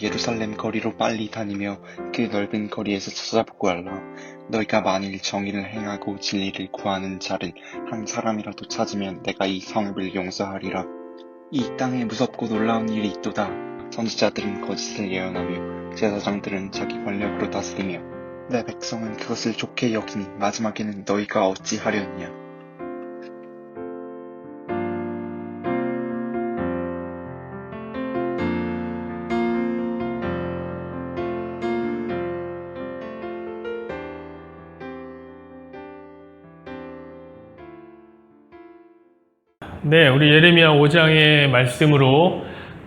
예루살렘 거리로 빨리 다니며 그 넓은 거리에서 찾아보고 알라. 너희가 만일 정의를 행하고 진리를 구하는 자를 한 사람이라도 찾으면 내가 이 성읍을 용서하리라. 이 땅에 무섭고 놀라운 일이 있도다. 선지자들은 거짓을 예언하며 제사장들은 자기 권력으로 다스리며 내 백성은 그것을 좋게 여기니 마지막에는 너희가 어찌하려느냐. 네, 우리 예레미야 5장의 말씀으로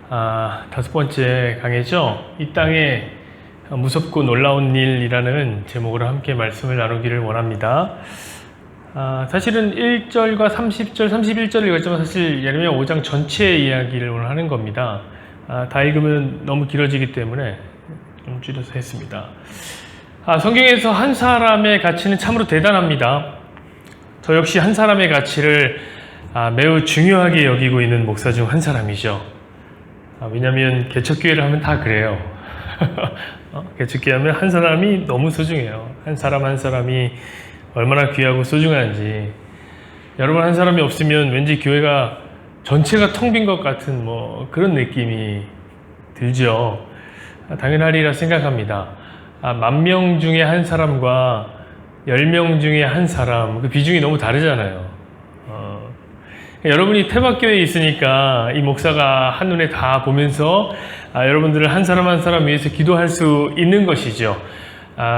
다섯 번째 강의죠. 이 땅에 무섭고 놀라운 일이라는 제목으로 함께 말씀을 나누기를 원합니다. 사실은 1절과 30절, 31절을 읽었지만 사실 예레미야 5장 전체의 이야기를 오늘 하는 겁니다. 다 읽으면 너무 길어지기 때문에 좀 줄여서 했습니다. 성경에서 한 사람의 가치는 참으로 대단합니다. 저 역시 한 사람의 가치를 매우 중요하게 여기고 있는 목사 중 한 사람이죠. 왜냐하면 개척교회를 하면 다 그래요. 개척교회 하면 한 사람이 너무 소중해요. 한 사람 한 사람이 얼마나 귀하고 소중한지. 여러분 한 사람이 없으면 왠지 교회가 전체가 텅 빈 것 같은 그런 느낌이 들죠. 당연하리라 생각합니다. 10,000명 중에 한 사람과 10명 중에 한 사람, 그 비중이 너무 다르잖아요. 여러분이 태박교회에 있으니까 이 목사가 한눈에 다 보면서 여러분들을 한 사람 한 사람 위해서 기도할 수 있는 것이죠.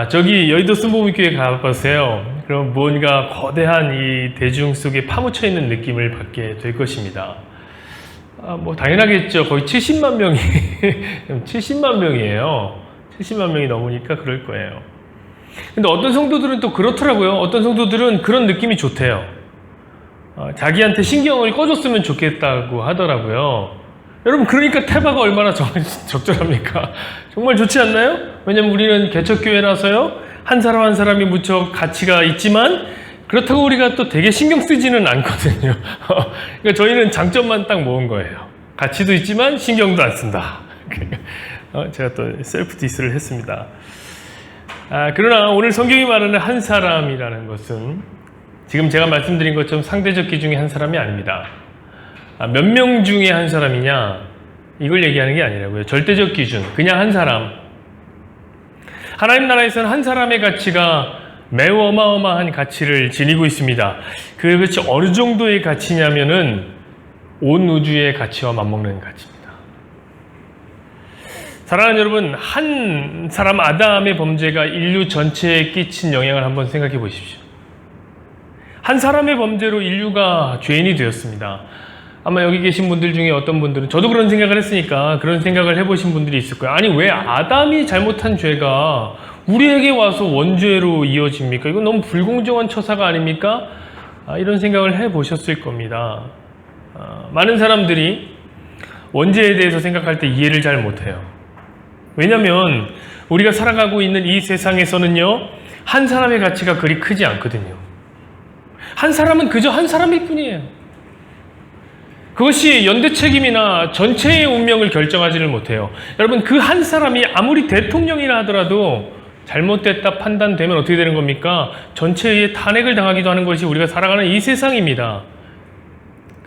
저기 여의도 순복음교회 가보세요. 그럼 뭔가 거대한 이 대중 속에 파묻혀 있는 느낌을 받게 될 것입니다. 당연하겠죠. 거의 70만 명이 70만 명이에요. 70만 명이 넘으니까 그럴 거예요. 근데 어떤 성도들은 또 그렇더라고요. 어떤 성도들은 그런 느낌이 좋대요. 자기한테 신경을 꺼줬으면 좋겠다고 하더라고요. 여러분 그러니까 태바가 얼마나 적절합니까? 정말 좋지 않나요? 왜냐면 우리는 개척교회라서요. 한 사람 한 사람이 무척 가치가 있지만 그렇다고 우리가 또 되게 신경 쓰지는 않거든요. 그러니까 저희는 장점만 딱 모은 거예요. 가치도 있지만 신경도 안 쓴다. 제가 또 셀프 디스를 했습니다. 그러나 오늘 성경이 말하는 한 사람이라는 것은 지금 제가 말씀드린 것처럼 상대적 기준의 한 사람이 아닙니다. 몇 명 중에 한 사람이냐 이걸 얘기하는 게 아니라고요. 절대적 기준, 그냥 한 사람. 하나님 나라에서는 한 사람의 가치가 매우 어마어마한 가치를 지니고 있습니다. 그것이 어느 정도의 가치냐면은 온 우주의 가치와 맞먹는 가치입니다. 사랑하는 여러분, 한 사람 아담의 범죄가 인류 전체에 끼친 영향을 한번 생각해 보십시오. 한 사람의 범죄로 인류가 죄인이 되었습니다. 아마 여기 계신 분들 중에 어떤 분들은 저도 그런 생각을 했으니까 그런 생각을 해보신 분들이 있을 거예요. 아니 왜 아담이 잘못한 죄가 우리에게 와서 원죄로 이어집니까? 이건 너무 불공정한 처사가 아닙니까? 이런 생각을 해보셨을 겁니다. 많은 사람들이 원죄에 대해서 생각할 때 이해를 잘 못해요. 왜냐하면 우리가 살아가고 있는 이 세상에서는요, 한 사람의 가치가 그리 크지 않거든요. 한 사람은 그저 한 사람일 뿐이에요. 그것이 연대 책임이나 전체의 운명을 결정하지를 못해요. 여러분, 그 한 사람이 아무리 대통령이라 하더라도 잘못됐다 판단되면 어떻게 되는 겁니까? 전체에 탄핵을 당하기도 하는 것이 우리가 살아가는 이 세상입니다.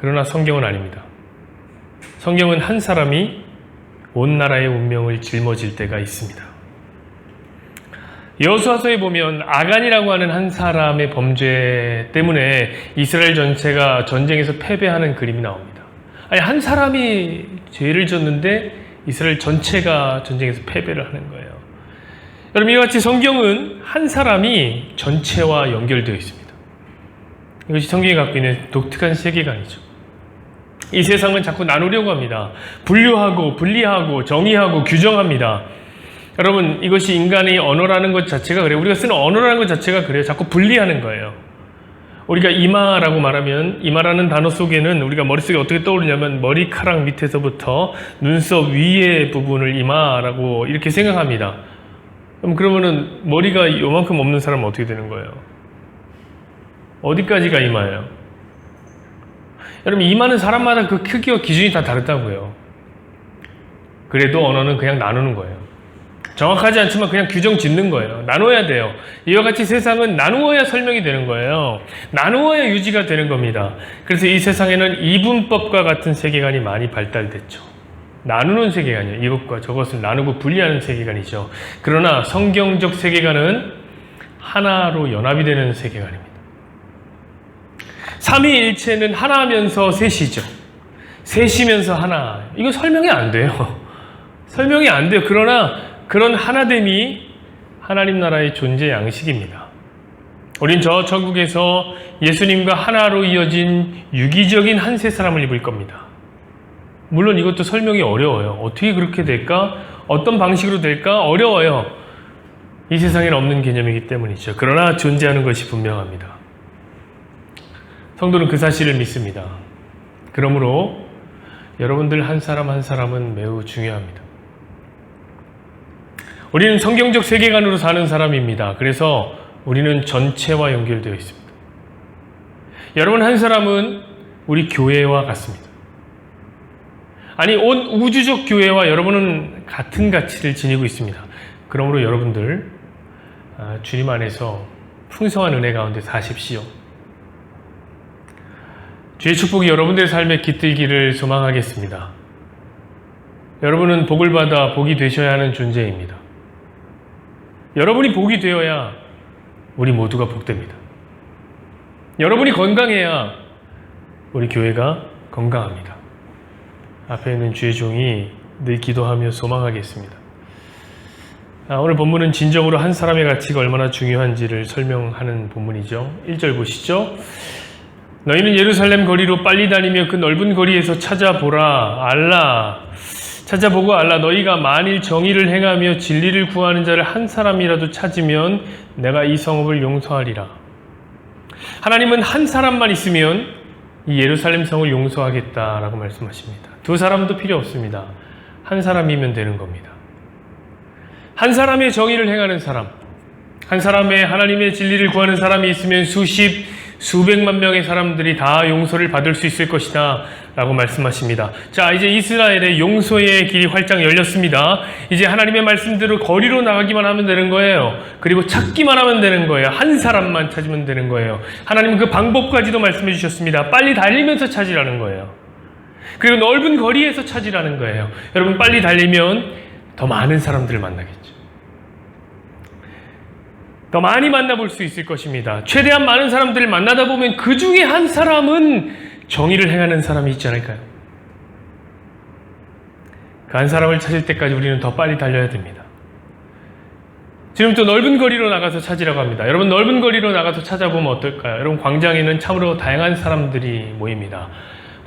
그러나 성경은 아닙니다. 성경은 한 사람이 온 나라의 운명을 짊어질 때가 있습니다. 여호수아서에 보면 아간이라고 하는 한 사람의 범죄 때문에 이스라엘 전체가 전쟁에서 패배하는 그림이 나옵니다. 아니 한 사람이 죄를 졌는데 이스라엘 전체가 전쟁에서 패배를 하는 거예요. 여러분 이와 같이 성경은 한 사람이 전체와 연결되어 있습니다. 이것이 성경이 갖고 있는 독특한 세계관이죠. 이 세상은 자꾸 나누려고 합니다. 분류하고 분리하고 정의하고 규정합니다. 여러분 이것이 인간의 언어라는 것 자체가 그래요. 우리가 쓰는 언어라는 것 자체가 그래요. 자꾸 분리하는 거예요. 우리가 이마라고 말하면 이마라는 단어 속에는 우리가 머릿속에 어떻게 떠오르냐면 머리카락 밑에서부터 눈썹 위의 부분을 이마라고 이렇게 생각합니다. 그러면은 머리가 요만큼 없는 사람은 어떻게 되는 거예요? 어디까지가 이마예요? 여러분 이마는 사람마다 그 크기와 기준이 다 다르다고요. 그래도 언어는 그냥 나누는 거예요. 정확하지 않지만 그냥 규정 짓는 거예요. 나눠야 돼요. 이와 같이 세상은 나누어야 설명이 되는 거예요. 나누어야 유지가 되는 겁니다. 그래서 이 세상에는 이분법과 같은 세계관이 많이 발달됐죠. 나누는 세계관이에요. 이것과 저것을 나누고 분리하는 세계관이죠. 그러나 성경적 세계관은 하나로 연합이 되는 세계관입니다. 삼위일체는 하나면서 셋이죠. 셋이면서 하나. 이거 설명이 안 돼요. 설명이 안 돼요. 그러나 그런 하나됨이 하나님 나라의 존재 양식입니다. 우린 저 천국에서 예수님과 하나로 이어진 유기적인 한 세 사람을 입을 겁니다. 물론 이것도 설명이 어려워요. 어떻게 그렇게 될까? 어떤 방식으로 될까? 어려워요. 이 세상에는 없는 개념이기 때문이죠. 그러나 존재하는 것이 분명합니다. 성도는 그 사실을 믿습니다. 그러므로 여러분들 한 사람 한 사람은 매우 중요합니다. 우리는 성경적 세계관으로 사는 사람입니다. 그래서 우리는 전체와 연결되어 있습니다. 여러분 한 사람은 우리 교회와 같습니다. 아니 온 우주적 교회와 여러분은 같은 가치를 지니고 있습니다. 그러므로 여러분들 주님 안에서 풍성한 은혜 가운데 사십시오. 주의 축복이 여러분들의 삶에 깃들기를 소망하겠습니다. 여러분은 복을 받아 복이 되셔야 하는 존재입니다. 여러분이 복이 되어야 우리 모두가 복됩니다. 여러분이 건강해야 우리 교회가 건강합니다. 앞에 있는 주의 종이 늘 기도하며 소망하겠습니다. 오늘 본문은 진정으로 한 사람의 가치가 얼마나 중요한지를 설명하는 본문이죠. 1절 보시죠. 너희는 예루살렘 거리로 빨리 다니며 그 넓은 거리에서 찾아보라. 찾아보고 알라. 너희가 만일 정의를 행하며 진리를 구하는 자를 한 사람이라도 찾으면 내가 이 성읍을 용서하리라. 하나님은 한 사람만 있으면 이 예루살렘 성을 용서하겠다라고 말씀하십니다. 두 사람도 필요 없습니다. 한 사람이면 되는 겁니다. 한 사람의 정의를 행하는 사람, 한 사람의 하나님의 진리를 구하는 사람이 있으면 수백만 명의 사람들이 다 용서를 받을 수 있을 것이다 라고 말씀하십니다. 자, 이제 이스라엘의 용서의 길이 활짝 열렸습니다. 이제 하나님의 말씀대로 거리로 나가기만 하면 되는 거예요. 그리고 찾기만 하면 되는 거예요. 한 사람만 찾으면 되는 거예요. 하나님은 그 방법까지도 말씀해 주셨습니다. 빨리 달리면서 찾으라는 거예요. 그리고 넓은 거리에서 찾으라는 거예요. 여러분 빨리 달리면 더 많은 사람들을 만나겠죠. 더 많이 만나볼 수 있을 것입니다. 최대한 많은 사람들을 만나다 보면 그 중에 한 사람은 정의를 행하는 사람이 있지 않을까요? 그 한 사람을 찾을 때까지 우리는 더 빨리 달려야 됩니다. 지금 또 넓은 거리로 나가서 찾으라고 합니다. 여러분 넓은 거리로 나가서 찾아보면 어떨까요? 여러분 광장에는 참으로 다양한 사람들이 모입니다.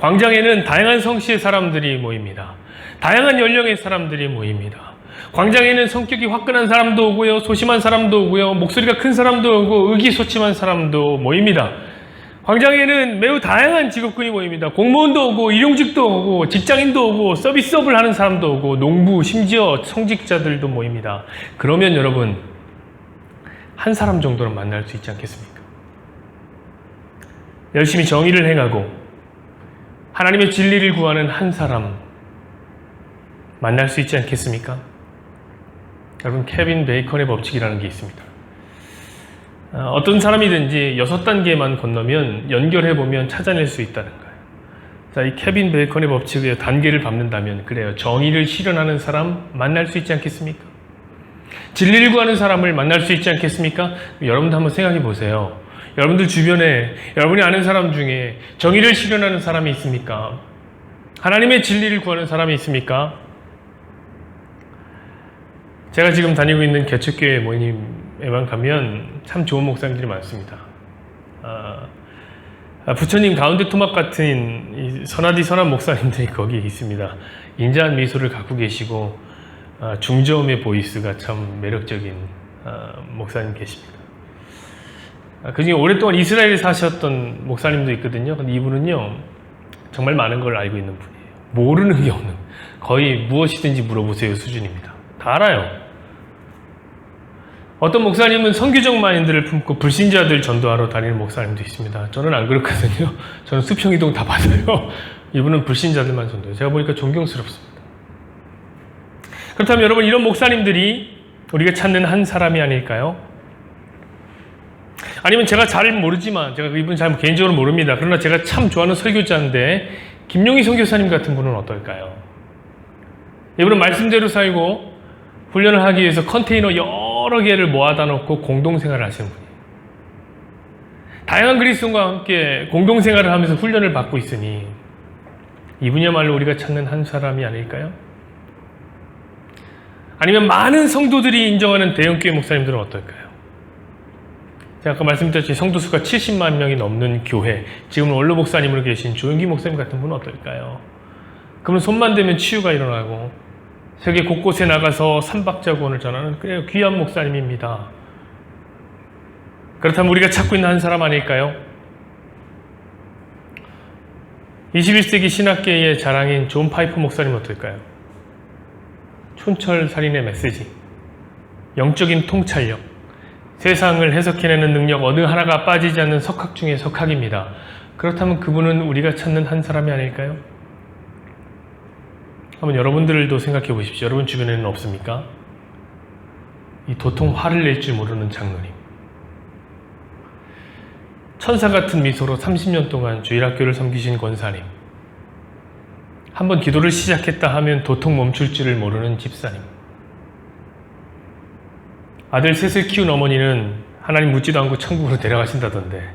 광장에는 다양한 성씨의 사람들이 모입니다. 다양한 연령의 사람들이 모입니다. 광장에는 성격이 화끈한 사람도 오고요, 소심한 사람도 오고요, 목소리가 큰 사람도 오고 의기소침한 사람도 모입니다. 광장에는 매우 다양한 직업군이 모입니다. 공무원도 오고 일용직도 오고 직장인도 오고 서비스업을 하는 사람도 오고 농부 심지어 성직자들도 모입니다. 그러면 여러분 한 사람 정도는 만날 수 있지 않겠습니까? 열심히 정의를 행하고 하나님의 진리를 구하는 한 사람 만날 수 있지 않겠습니까? 여러분 케빈 베이컨의 법칙이라는 게 있습니다. 어떤 사람이든지 6단계만 건너면 연결해보면 찾아낼 수 있다는 거예요. 자, 이 케빈 베이컨의 법칙의 단계를 밟는다면 그래요. 정의를 실현하는 사람 만날 수 있지 않겠습니까? 진리를 구하는 사람을 만날 수 있지 않겠습니까? 여러분도 한번 생각해 보세요. 여러분들 주변에 여러분이 아는 사람 중에 정의를 실현하는 사람이 있습니까? 하나님의 진리를 구하는 사람이 있습니까? 제가 지금 다니고 있는 개척교회 모임에만 가면 참 좋은 목사님들이 많습니다. 부처님 가운데 토막 같은 이 선한 목사님들이 거기 있습니다. 인자한 미소를 갖고 계시고 중저음의 보이스가 참 매력적인 목사님 계십니다. 그중에 오랫동안 이스라엘에 사셨던 목사님도 있거든요. 근데 이분은요 정말 많은 걸 알고 있는 분이에요. 모르는 게 없는, 거의 무엇이든지 물어보세요 수준입니다. 다 알아요. 어떤 목사님은 선교적 마인드를 품고 불신자들 전도하러 다니는 목사님도 있습니다. 저는 안 그렇거든요. 저는 수평이동 다 받아요. 이분은 불신자들만 전도해요. 제가 보니까 존경스럽습니다. 그렇다면 여러분, 이런 목사님들이 우리가 찾는 한 사람이 아닐까요? 아니면 제가 잘 모르지만, 제가 이분 잘 개인적으로 모릅니다. 그러나 제가 참 좋아하는 설교자인데 김용희 선교사님 같은 분은 어떨까요? 이분은 말씀대로 살고 훈련을 하기 위해서 컨테이너 여러 개를 모아다 놓고 공동생활을 하시는 분이에요. 다양한 그리스도인과 함께 공동생활을 하면서 훈련을 받고 있으니 이분이야말로 우리가 찾는 한 사람이 아닐까요? 아니면 많은 성도들이 인정하는 대형교회 목사님들은 어떨까요? 제가 아까 말씀드렸듯이 성도수가 70만 명이 넘는 교회, 지금 원로 목사님으로 계신 조영기 목사님 같은 분은 어떨까요? 그러면 손만 대면 치유가 일어나고 세계 곳곳에 나가서 삼박자구원을 전하는 그냥 귀한 목사님입니다. 그렇다면 우리가 찾고 있는 한 사람 아닐까요? 21세기 신학계의 자랑인 존 파이프 목사님 어떨까요? 촌철살인의 메시지, 영적인 통찰력, 세상을 해석해내는 능력 어느 하나가 빠지지 않는 석학 중의 석학입니다. 그렇다면 그분은 우리가 찾는 한 사람이 아닐까요? 한번 여러분들도 생각해 보십시오. 여러분 주변에는 없습니까? 이 도통 화를 낼 줄 모르는 장로님, 천사 같은 미소로 30년 동안 주일학교를 섬기신 권사님, 한번 기도를 시작했다 하면 도통 멈출 줄을 모르는 집사님, 아들 셋을 키운 어머니는 하나님 묻지도 않고 천국으로 데려가신다던데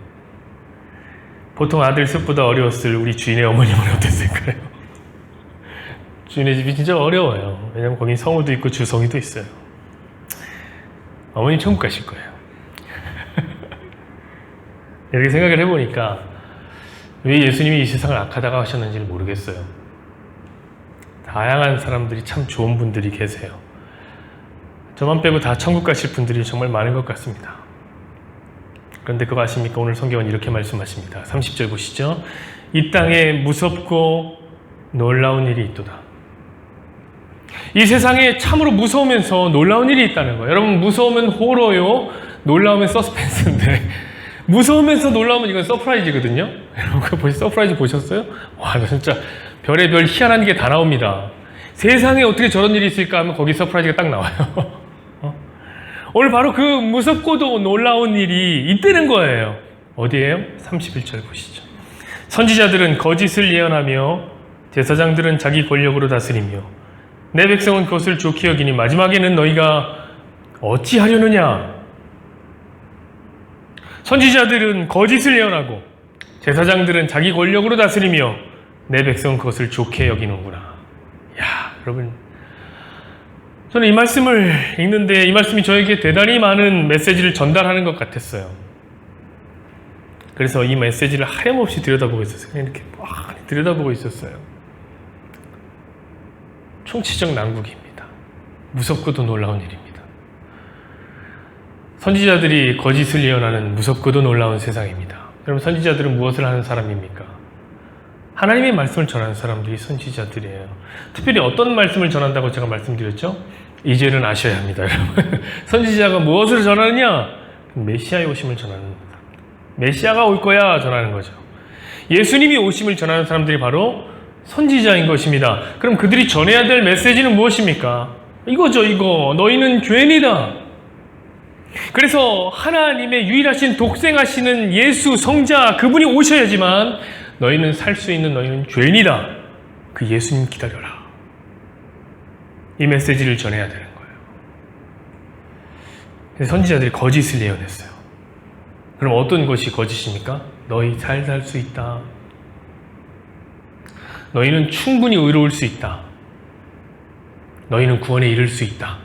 보통 아들 셋보다 어려웠을 우리 주인의 어머님은 어땠을까요? 주인의 집이 진짜 어려워요. 왜냐면 거긴 성우도 있고 주성이도 있어요. 어머니 천국 가실 거예요. 이렇게 생각을 해보니까 왜 예수님이 이 세상을 악하다가 하셨는지를 모르겠어요. 다양한 사람들이 참 좋은 분들이 계세요. 저만 빼고 다 천국 가실 분들이 정말 많은 것 같습니다. 그런데 그거 아십니까? 오늘 성경은 이렇게 말씀하십니다. 30절 보시죠. 이 땅에 무섭고 놀라운 일이 있도다. 이 세상에 참으로 무서우면서 놀라운 일이 있다는 거예요. 여러분, 무서우면 호러요, 놀라우면 서스펜스인데 무서우면서 놀라우면 이건 서프라이즈거든요. 여러분 서프라이즈 보셨어요? 와, 진짜 별의별 희한한 게 다 나옵니다. 세상에 어떻게 저런 일이 있을까 하면 거기 서프라이즈가 딱 나와요. 오늘 바로 그 무섭고도 놀라운 일이 있다는 거예요. 어디예요? 31절 보시죠. 선지자들은 거짓을 예언하며 제사장들은 자기 권력으로 다스리며 내 백성은 그것을 좋게 여기니 마지막에는 너희가 어찌하려느냐? 선지자들은 거짓을 예언하고 제사장들은 자기 권력으로 다스리며 내 백성은 그것을 좋게 여기는구나. 야, 여러분, 저는 이 말씀을 읽는데 이 말씀이 저에게 대단히 많은 메시지를 전달하는 것 같았어요. 그래서 이 메시지를 하염없이 들여다보고 있었어요. 그냥 이렇게 막 들여다보고 있었어요. 총체적 난국입니다. 무섭고도 놀라운 일입니다. 선지자들이 거짓을 예언하는 무섭고도 놀라운 세상입니다. 여러분, 선지자들은 무엇을 하는 사람입니까? 하나님의 말씀을 전하는 사람들이 선지자들이에요. 특별히 어떤 말씀을 전한다고 제가 말씀드렸죠? 이제는 아셔야 합니다, 여러분. 선지자가 무엇을 전하느냐? 메시아의 오심을 전하는 겁니다. 메시아가 올 거야 전하는 거죠. 예수님이 오심을 전하는 사람들이 바로 선지자인 것입니다. 그럼 그들이 전해야 될 메시지는 무엇입니까? 이거죠, 이거. 너희는 죄인이다. 그래서 하나님의 유일하신 독생하시는 예수 성자, 그분이 오셔야지만 너희는 살 수 있는, 너희는 죄인이다. 그 예수님 기다려라. 이 메시지를 전해야 되는 거예요. 그래서 선지자들이 거짓을 예언했어요. 그럼 어떤 것이 거짓입니까? 너희 잘 살 수 있다. 너희는 충분히 의로울 수 있다. 너희는 구원에 이를 수 있다.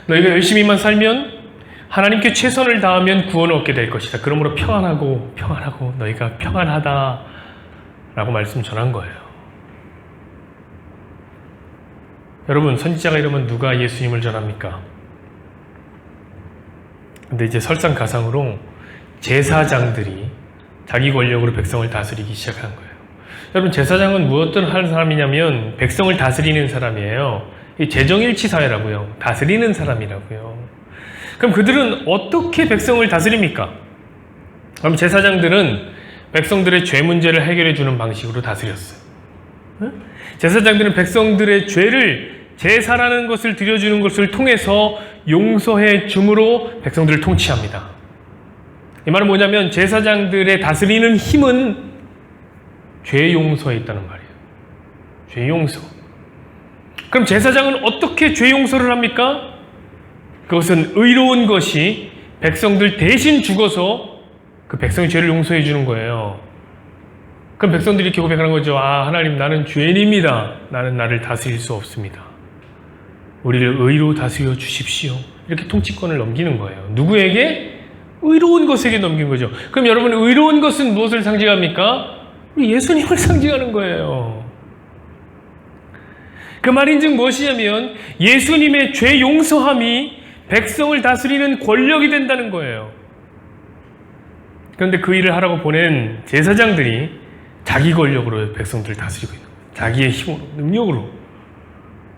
너희가 열심히만 살면, 하나님께 최선을 다하면 구원을 얻게 될 것이다. 그러므로 평안하고 너희가 평안하다 라고 말씀 전한 거예요. 여러분, 선지자가 이러면 누가 예수님을 전합니까? 근데 이제 설상가상으로 제사장들이 자기 권력으로 백성을 다스리기 시작한 거예요. 여러분, 제사장은 무엇을 하는 사람이냐면 백성을 다스리는 사람이에요. 이 재정일치 사회라고요. 다스리는 사람이라고요. 그럼 그들은 어떻게 백성을 다스립니까? 그럼 제사장들은 백성들의 죄 문제를 해결해 주는 방식으로 다스렸어요. 제사장들은 백성들의 죄를 제사라는 것을 드려주는 것을 통해서 용서해 줌으로 백성들을 통치합니다. 이 말은 뭐냐면 제사장들의 다스리는 힘은 죄 용서에 있다는 말이에요. 죄 용서. 그럼 제사장은 어떻게 죄 용서를 합니까? 그것은 의로운 것이 백성들 대신 죽어서 그 백성의 죄를 용서해 주는 거예요. 그럼 백성들이 이렇게 고백하는 거죠. 아, 하나님, 나는 죄인입니다. 나는 나를 다스릴 수 없습니다. 우리를 의로 다스려 주십시오. 이렇게 통치권을 넘기는 거예요. 누구에게? 의로운 것에게 넘긴 거죠. 그럼 여러분, 의로운 것은 무엇을 상징합니까? 우리 예수님을 상징하는 거예요. 그 말인즉 무엇이냐면 예수님의 죄 용서함이 백성을 다스리는 권력이 된다는 거예요. 그런데 그 일을 하라고 보낸 제사장들이 자기 권력으로 백성들을 다스리고 있는 거예요. 자기의 힘으로, 능력으로.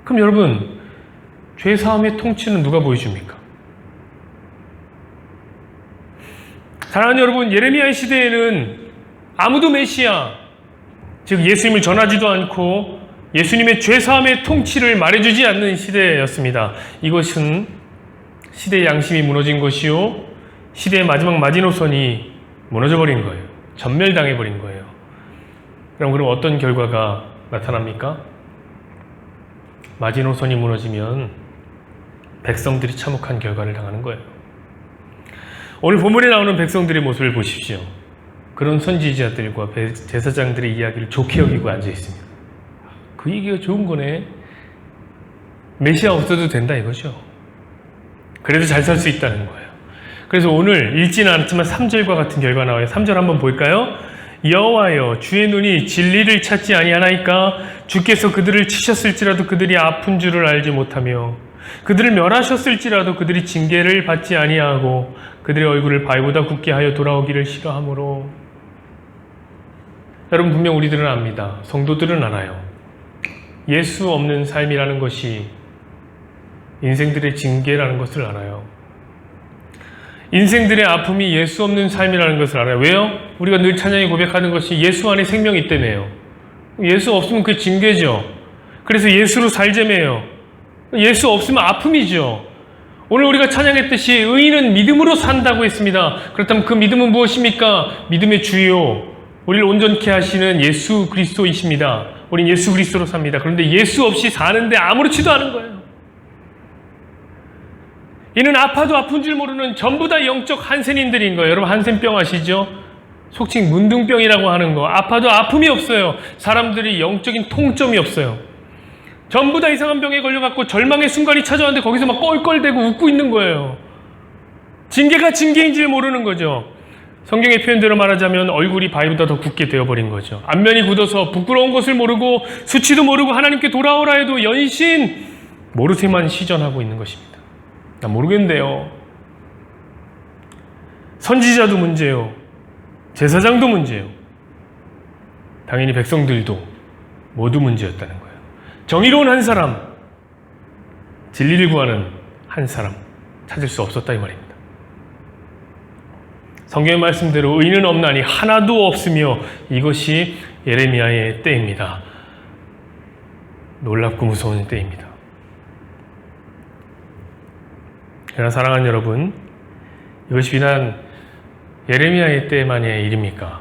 그럼 여러분, 죄사함의 통치는 누가 보여줍니까? 사랑하는 여러분, 예레미야의 시대에는 아무도 메시아, 즉 예수님을 전하지도 않고 예수님의 죄사함의 통치를 말해주지 않는 시대였습니다. 이것은 시대의 양심이 무너진 것이요, 시대의 마지막 마지노선이 무너져버린 거예요. 전멸당해버린 거예요. 그럼 어떤 결과가 나타납니까? 마지노선이 무너지면 백성들이 참혹한 결과를 당하는 거예요. 오늘 본문에 나오는 백성들의 모습을 보십시오. 그런 선지자들과 제사장들의 이야기를 좋게 여기고 앉아있습니다. 그 얘기가 좋은 거네. 메시아 없어도 된다 이거죠. 그래도 잘 살 수 있다는 거예요. 그래서 오늘 읽지는 않았지만 3절과 같은 결과 나와요. 3절 한번 볼까요? 여호와여, 주의 눈이 진리를 찾지 아니하나이까? 주께서 그들을 치셨을지라도 그들이 아픈 줄을 알지 못하며 그들을 멸하셨을지라도 그들이 징계를 받지 아니하고 그들의 얼굴을 바위보다 굳게 하여 돌아오기를 싫어하므로. 여러분, 분명 우리들은 압니다. 성도들은 알아요. 예수 없는 삶이라는 것이 인생들의 징계라는 것을 알아요. 인생들의 아픔이 예수 없는 삶이라는 것을 알아요. 왜요? 우리가 늘 찬양에 고백하는 것이 예수 안에 생명이 있다며요. 예수 없으면 그게 징계죠. 그래서 예수로 살자며요. 예수 없으면 아픔이죠. 오늘 우리가 찬양했듯이 의인은 믿음으로 산다고 했습니다. 그렇다면 그 믿음은 무엇입니까? 믿음의 주요, 우리를 온전케 하시는 예수 그리스도이십니다. 우린 예수 그리스도로 삽니다. 그런데 예수 없이 사는데 아무렇지도 않은 거예요. 이는 아파도 아픈 줄 모르는 전부 다 영적 한센인들인 거예요. 여러분, 한센병 아시죠? 속칭 문둥병이라고 하는 거. 아파도 아픔이 없어요. 사람들이 영적인 통점이 없어요. 전부 다 이상한 병에 걸려갖고 절망의 순간이 찾아왔는데 거기서 막 껄껄대고 웃고 있는 거예요. 징계가 징계인지 모르는 거죠. 성경의 표현대로 말하자면 얼굴이 바위보다 더 굳게 되어버린 거죠. 안면이 굳어서 부끄러운 것을 모르고 수치도 모르고 하나님께 돌아오라 해도 연신 모르쇠만 시전하고 있는 것입니다. 나 모르겠는데요. 선지자도 문제요. 제사장도 문제요. 당연히 백성들도 모두 문제였다는 거예요. 정의로운 한 사람, 진리를 구하는 한 사람 찾을 수 없었다 이 말입니다. 성경의 말씀대로 의인은 없나니 하나도 없으며 이것이 예레미야의 때입니다. 놀랍고 무서운 때입니다. 그러나 사랑하는 여러분, 이것이 비단 예레미야의 때만의 일입니까?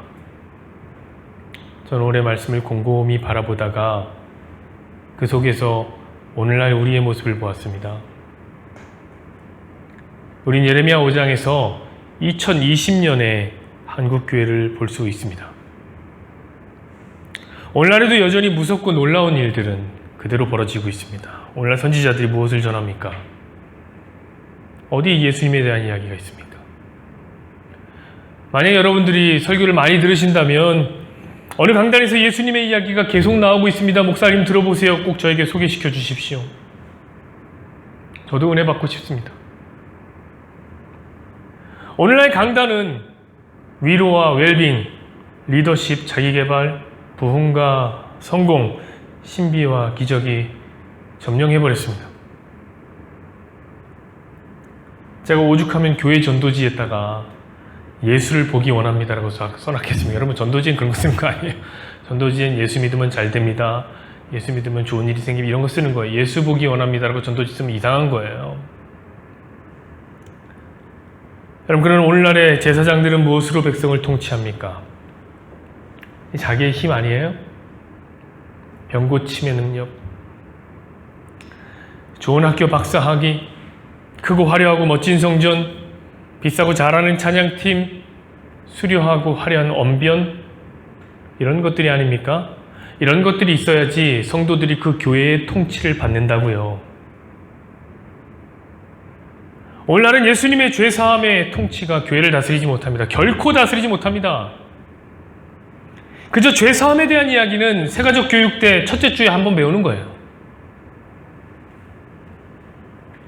저는 올해 말씀을 곰곰이 바라보다가 그 속에서 오늘날 우리의 모습을 보았습니다. 우린 예레미야 5장에서 2020년의 한국교회를 볼 수 있습니다. 오늘날에도 여전히 무섭고 놀라운 일들은 그대로 벌어지고 있습니다. 오늘날 선지자들이 무엇을 전합니까? 어디 예수님에 대한 이야기가 있습니까? 만약 여러분들이 설교를 많이 들으신다면 어느 강단에서 예수님의 이야기가 계속 나오고 있습니다. 목사님 들어보세요. 꼭 저에게 소개시켜 주십시오. 저도 은혜 받고 싶습니다. 오늘날 강단은 위로와 웰빙, 리더십, 자기개발, 부흥과 성공, 신비와 기적이 점령해버렸습니다. 제가 오죽하면 교회 전도지에다가 예수를 보기 원합니다라고 써놨겠습니다. 여러분, 전도지엔 그런 거 쓰는 거 아니에요. 전도지엔 예수 믿으면 잘 됩니다. 예수 믿으면 좋은 일이 생기면 이런 거 쓰는 거예요. 예수 보기 원합니다라고 전도지 쓰면 이상한 거예요. 여러분, 그런 오늘날의 제사장들은 무엇으로 백성을 통치합니까? 자기의 힘 아니에요? 병 고침의 능력, 좋은 학교 박사학위, 크고 화려하고 멋진 성전, 비싸고 잘하는 찬양팀, 수려하고 화려한 언변, 이런 것들이 아닙니까? 이런 것들이 있어야지 성도들이 그 교회의 통치를 받는다고요. 오늘날은 예수님의 죄사함의 통치가 교회를 다스리지 못합니다. 결코 다스리지 못합니다. 그저 죄사함에 대한 이야기는 새가족 교육 때 첫째 주에 한번 배우는 거예요.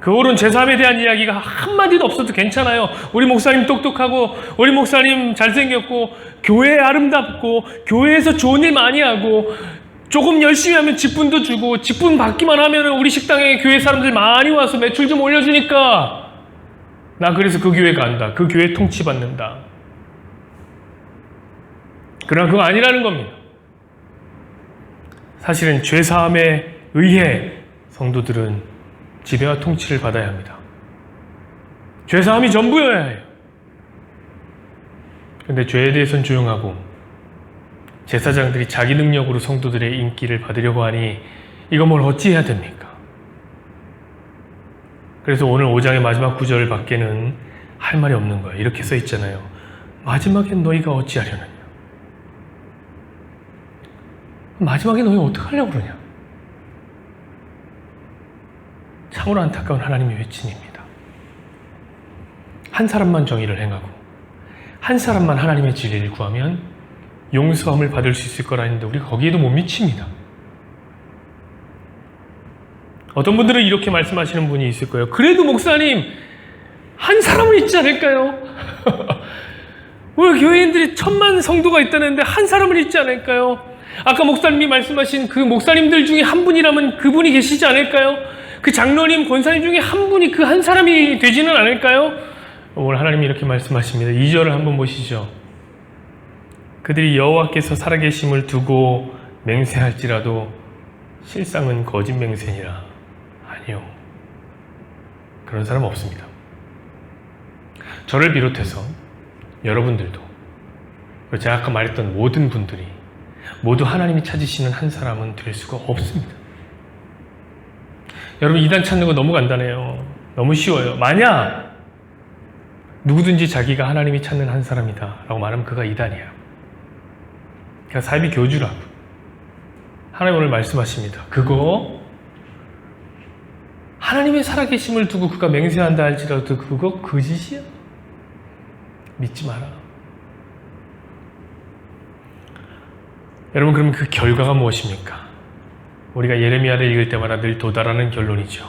그 후로는 죄사함에 대한 이야기가 한마디도 없어도 괜찮아요. 우리 목사님 똑똑하고, 우리 목사님 잘생겼고, 교회 아름답고, 교회에서 좋은 일 많이 하고, 조금 열심히 하면 직분도 주고, 직분 받기만 하면 우리 식당에 교회 사람들 많이 와서 매출 좀 올려주니까 나 그래서 그 교회 간다. 그 교회 통치받는다. 그러나 그거 아니라는 겁니다. 사실은 죄사함에 의해 성도들은 지배와 통치를 받아야 합니다. 죄사함이 전부여야 해요. 그런데 죄에 대해서는 조용하고 제사장들이 자기 능력으로 성도들의 인기를 받으려고 하니 이거 뭘 어찌해야 됩니까? 그래서 오늘 5장의 마지막 구절 밖에는 할 말이 없는 거예요. 이렇게 써 있잖아요. 마지막엔 너희가 어찌하려느냐. 마지막에 너희 어떻게 하려고 그러냐. 참으로 안타까운 하나님의 외침입니다. 한 사람만 정의를 행하고 한 사람만 하나님의 진리를 구하면 용서함을 받을 수 있을 거라 했는데 우리가 거기에도 못 미칩니다. 어떤 분들은 이렇게 말씀하시는 분이 있을 거예요. 그래도 목사님, 한 사람은 있지 않을까요? 왜 교회인들이 1000만 성도가 있다는데 한 사람은 있지 않을까요? 아까 목사님이 말씀하신 그 목사님들 중에 한 분이라면 그분이 계시지 않을까요? 그 장로님, 권사님 중에 한 분이 그 한 사람이 되지는 않을까요? 오늘 하나님이 이렇게 말씀하십니다. 2절을 한번 보시죠. 그들이 여호와께서 살아계심을 두고 맹세할지라도 실상은 거짓 맹세니라. 아니요. 그런 사람 없습니다. 저를 비롯해서 여러분들도, 그리고 제가 아까 말했던 모든 분들이 모두 하나님이 찾으시는 한 사람은 될 수가 없습니다. 여러분, 이단 찾는 거 너무 간단해요. 너무 쉬워요. 만약 누구든지 자기가 하나님이 찾는 한 사람이다 라고 말하면 그가 이단이야. 그러니까 삶이 교주라고. 하나님 오늘 말씀하십니다. 그거 하나님의 살아계심을 두고 그가 맹세한다 할지라도 그거 거짓이야. 믿지 마라. 여러분, 그러면 그 결과가 무엇입니까? 우리가 예레미야를 읽을 때마다 늘 도달하는 결론이죠.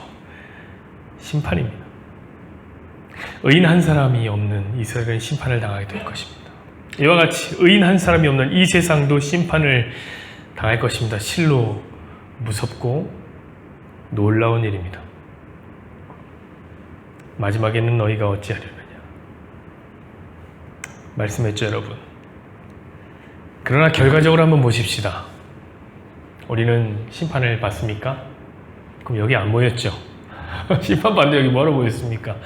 심판입니다. 의인 한 사람이 없는 이스라엘은 심판을 당하게 될 것입니다. 이와 같이 의인 한 사람이 없는 이 세상도 심판을 당할 것입니다. 실로 무섭고 놀라운 일입니다. 마지막에는 너희가 어찌하려느냐. 말씀했죠, 여러분. 그러나 결과적으로 한번 보십시다. 우리는 심판을 받습니까? 그럼 여기 안 모였죠. 심판받는데 여기 뭐하러 모였습니까?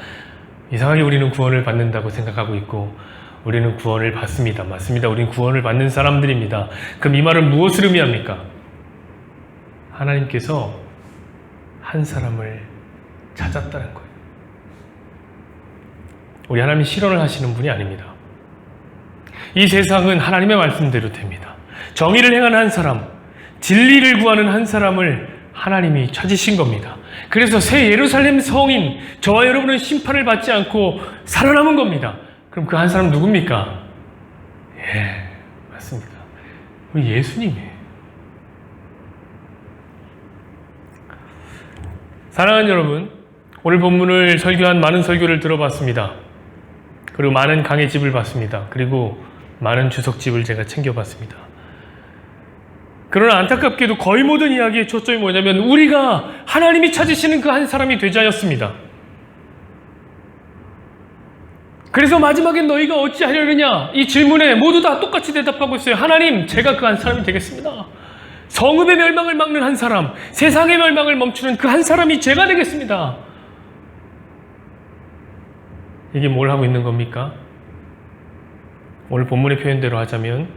이상하게 우리는 구원을 받는다고 생각하고 있고 우리는 구원을 받습니다. 맞습니다. 우리는 구원을 받는 사람들입니다. 그럼 이 말은 무엇을 의미합니까? 하나님께서 한 사람을 찾았다는 거예요. 우리 하나님이 실현을 하시는 분이 아닙니다. 이 세상은 하나님의 말씀대로 됩니다. 정의를 행하는 한 사람, 진리를 구하는 한 사람을 하나님이 찾으신 겁니다. 그래서 새 예루살렘 성인 저와 여러분은 심판을 받지 않고 살아남은 겁니다. 그럼 그 한 사람 누굽니까? 예, 맞습니다. 우리 예수님이에요. 사랑하는 여러분, 오늘 본문을 설교한 많은 설교를 들어봤습니다. 그리고 많은 강의집을 봤습니다. 그리고 많은 주석집을 제가 챙겨봤습니다. 그러나 안타깝게도 거의 모든 이야기의 초점이 뭐냐면 우리가 하나님이 찾으시는 그 한 사람이 되자였습니다. 그래서 마지막엔 너희가 어찌하려느냐 이 질문에 모두 다 똑같이 대답하고 있어요. 하나님, 제가 그 한 사람이 되겠습니다. 성읍의 멸망을 막는 한 사람, 세상의 멸망을 멈추는 그 한 사람이 제가 되겠습니다. 이게 뭘 하고 있는 겁니까? 오늘 본문의 표현대로 하자면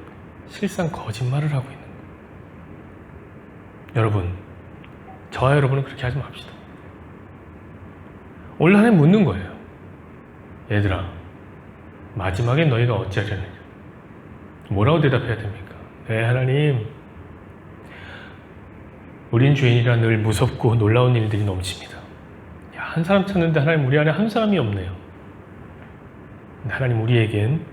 실상 거짓말을 하고 있는 거예요. 여러분, 저와 여러분은 그렇게 하지 맙시다. 오늘 하나님 묻는 거예요. 얘들아, 마지막에 너희가 어찌하려느냐? 뭐라고 대답해야 됩니까? 네, 하나님, 우린 죄인이라 늘 무섭고 놀라운 일들이 넘칩니다. 야, 한 사람 찾는데 하나님 우리 안에 한 사람이 없네요. 근데 하나님 우리에겐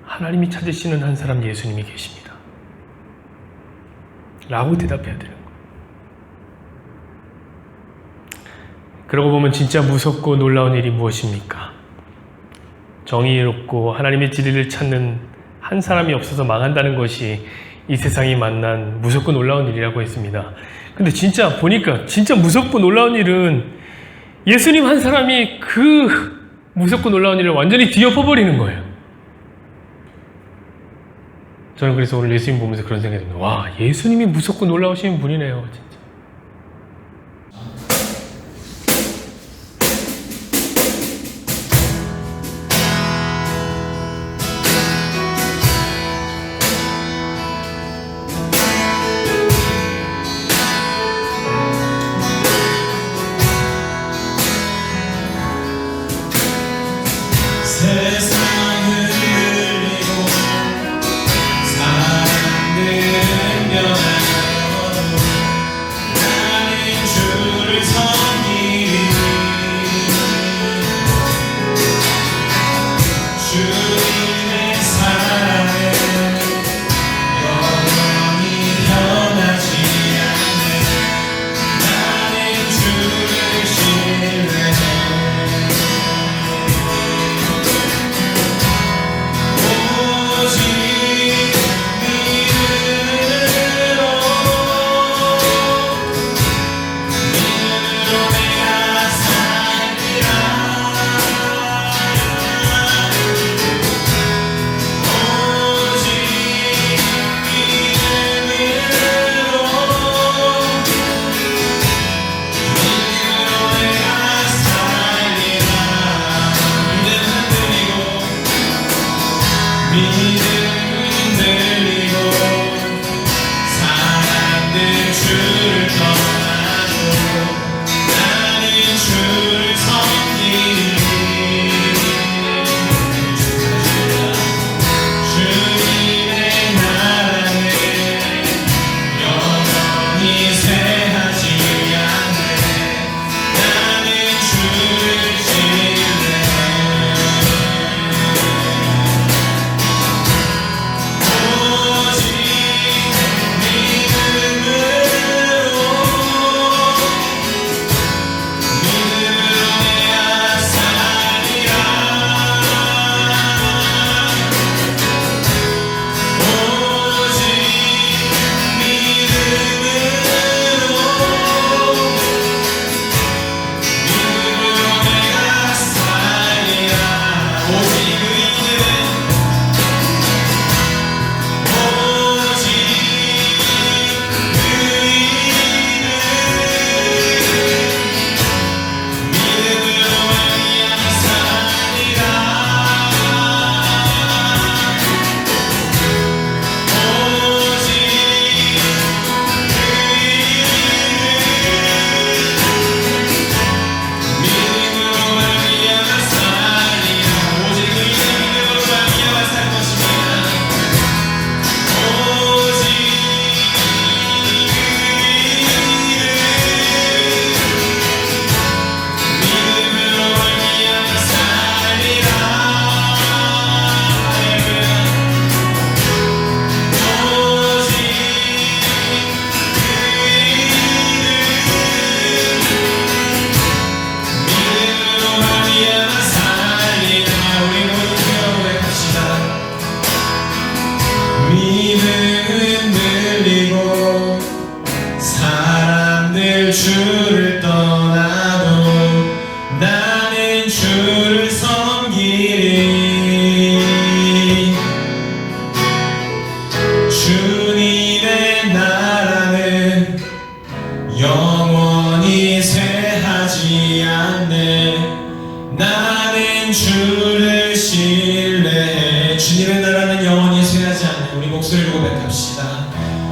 하나님이 찾으시는 한 사람 예수님이 계십니다. 라고 대답해야 되는 거예요. 그러고 보면 진짜 무섭고 놀라운 일이 무엇입니까? 정의롭고 하나님의 진리를 찾는 한 사람이 없어서 망한다는 것이 이 세상이 만난 무섭고 놀라운 일이라고 했습니다. 근데 진짜 보니까 진짜 무섭고 놀라운 일은 예수님 한 사람이 그 무섭고 놀라운 일을 완전히 뒤엎어버리는 거예요. 저는 그래서 오늘 예수님 보면서 그런 생각이 듭니다. 와, 예수님이 무섭고 놀라우신 분이네요. 진짜. 세상을 흘리고 사람들은 변하여도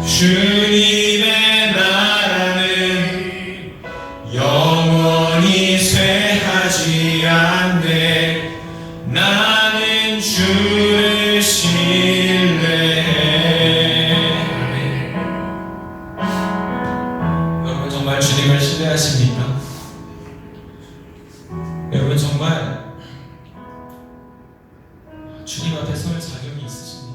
주님의 나라는 영원히 쇠하지 않네. 나는 주를 신뢰해. 여러분 정말 주님을 신뢰하십니까? 여러분 정말 주님 앞에 설 자격이 있으십니까?